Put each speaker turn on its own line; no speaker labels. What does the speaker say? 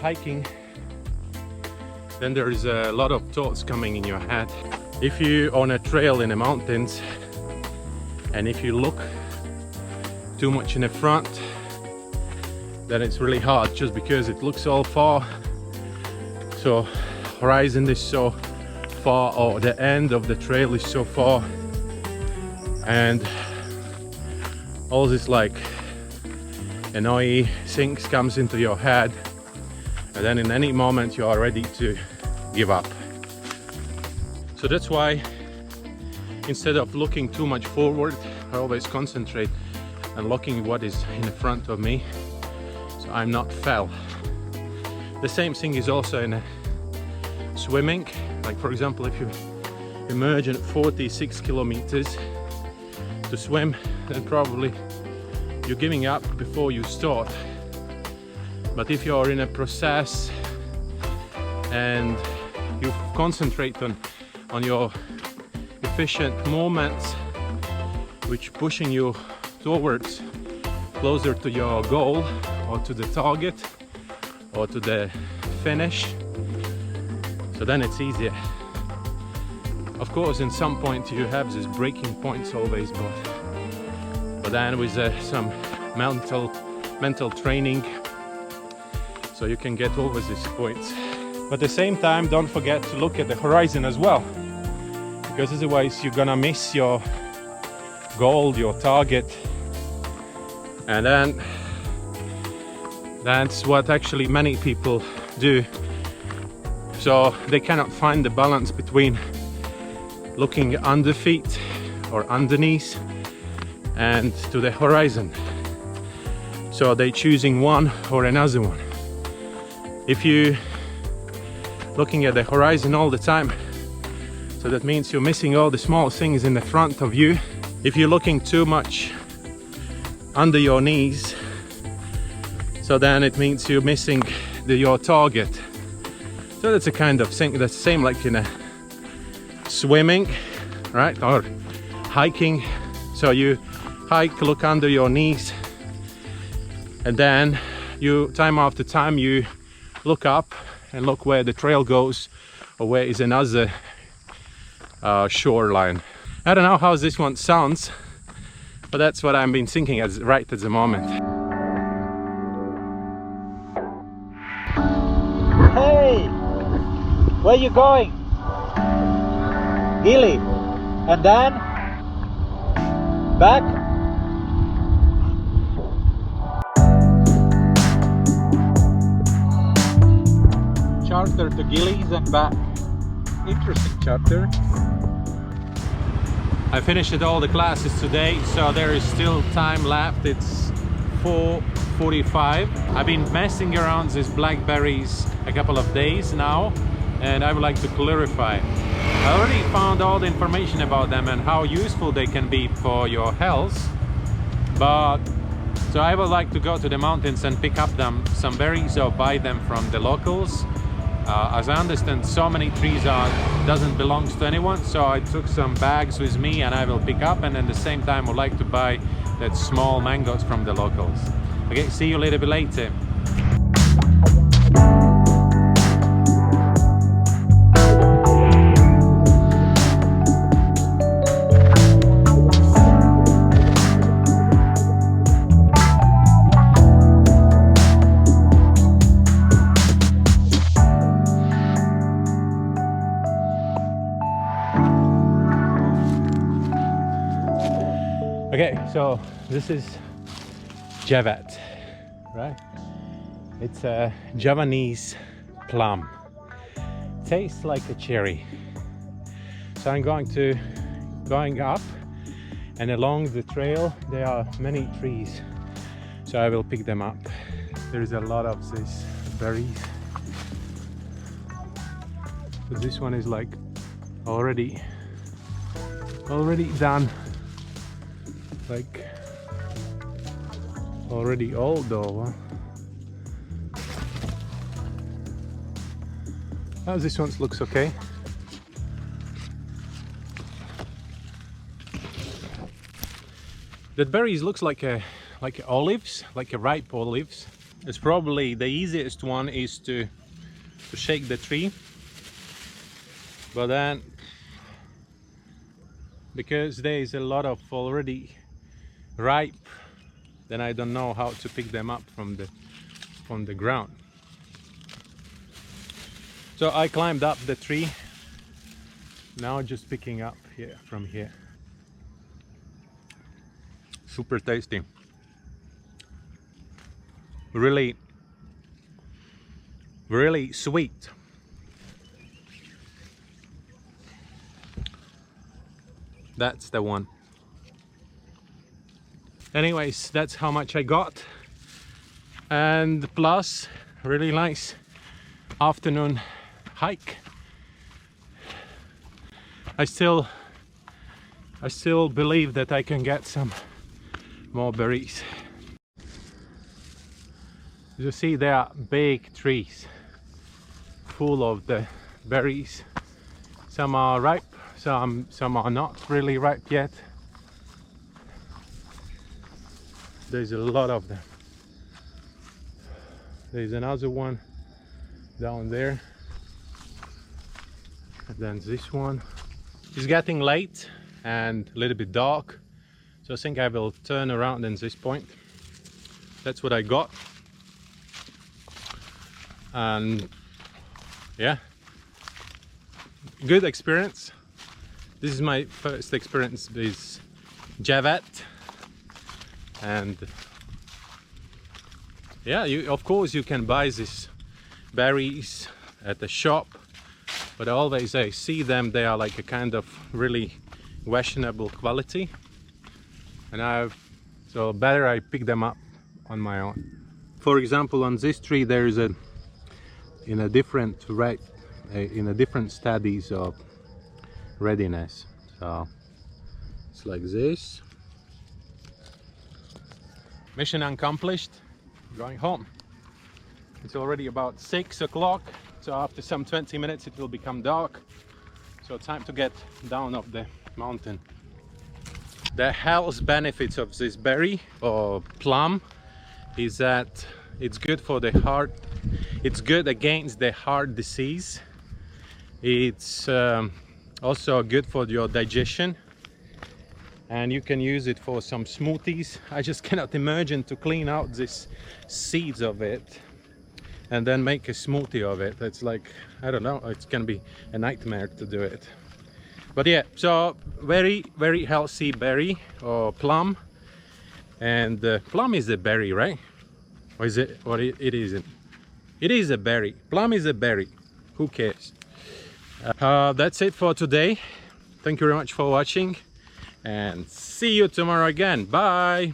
hiking, then there is a lot of thoughts coming in your head. If you're on a trail in the mountains and if you look too much in the front, then it's really hard just because it looks all far. So horizon is so far, or the end of the trail is so far, and all this like annoying things comes into your head, and then in any moment you are ready to give up. So that's why instead of looking too much forward, I always concentrate on looking what is in front of me, so I'm not fell. The same thing is also in swimming. Like for example, if you emerge at 46 kilometers to swim, then probably you're giving up before you start. But if you're in a process and you concentrate on your efficient movements, which pushing you towards closer to your goal or to the target or to the finish, so then it's easier. Of course, in some point you have these breaking points always, but then with some mental training, so you can get over these points. But at the same time, don't forget to look at the horizon as well, because otherwise you're gonna miss your goal, your target, and then that's what actually many people do. So they cannot find the balance between looking under feet or underneath and to the horizon. So they're choosing one or another one. If you looking at the horizon all the time, so that means you're missing all the small things in the front of you. If you're looking too much under your knees, so then it means you're missing your target. So that's a kind of thing that's same like in a swimming, right, or hiking. So you hike, look under your knees, and then you time after time you look up and look where the trail goes, or where is another shoreline. I don't know how this one sounds, but that's what I've been thinking right at the moment.
Hey, where you going? Gilly, and then back. Charter to Gillies and back. Interesting charter.
I finished all the classes today, so there is still time left. It's 4:45. I've been messing around these blackberries a couple of days now, and I would like to clarify. I already found all the information about them and how useful they can be for your health, but so I would like to go to the mountains and pick up some berries or buy them from the locals. As I understand, so many trees doesn't belong to anyone, so I took some bags with me and I will pick up, and at the same time would like to buy that small mangoes from the locals. Okay, see you a little bit later. Okay, so this is Juwet, right? It's a Javanese plum. Tastes like a cherry. So I'm going up, and along the trail there are many trees. So I will pick them up. There is a lot of these berries. So this one is like already done. Like already old though, huh? Oh, this one looks okay. That berries looks like olives, like a ripe olives. It's probably the easiest one is to shake the tree, but then because there is a lot of already ripe, then I don't know how to pick them up from the ground. So I climbed up the tree, now just picking up here from here. Super tasty, really sweet. That's the one. Anyways, that's how much I got, and plus really nice afternoon hike. I still believe that I can get some more berries. You see, there are big trees full of the berries. Some are ripe, some are not really ripe yet. There's a lot of them. There's another one down there, and then this one. It's getting late and a little bit dark, so I think I will turn around in this point. That's what I got. And yeah, good experience. This is my first experience with Juwet, and yeah, of course you can buy these berries at the shop, but always I see them, they are like a kind of really questionable quality, and so better I pick them up on my own. For example, on this tree there is in a different studies of readiness, so it's like this. Mission accomplished, going home. It's already about 6 o'clock, so after some 20 minutes it will become dark, so time to get down off the mountain. The health benefits of this berry or plum is that it's good for the heart, it's good against the heart disease, it's also good for your digestion, and you can use it for some smoothies. I just cannot imagine to clean out these seeds of it and then make a smoothie of it. It's like, I don't know, it's gonna be a nightmare to do it. But yeah, so very healthy berry or plum. And plum is a berry, right? Or is it, or it isn't? It is a berry. Plum is a berry. Who cares? That's it for today. Thank you very much for watching, and see you tomorrow again. Bye.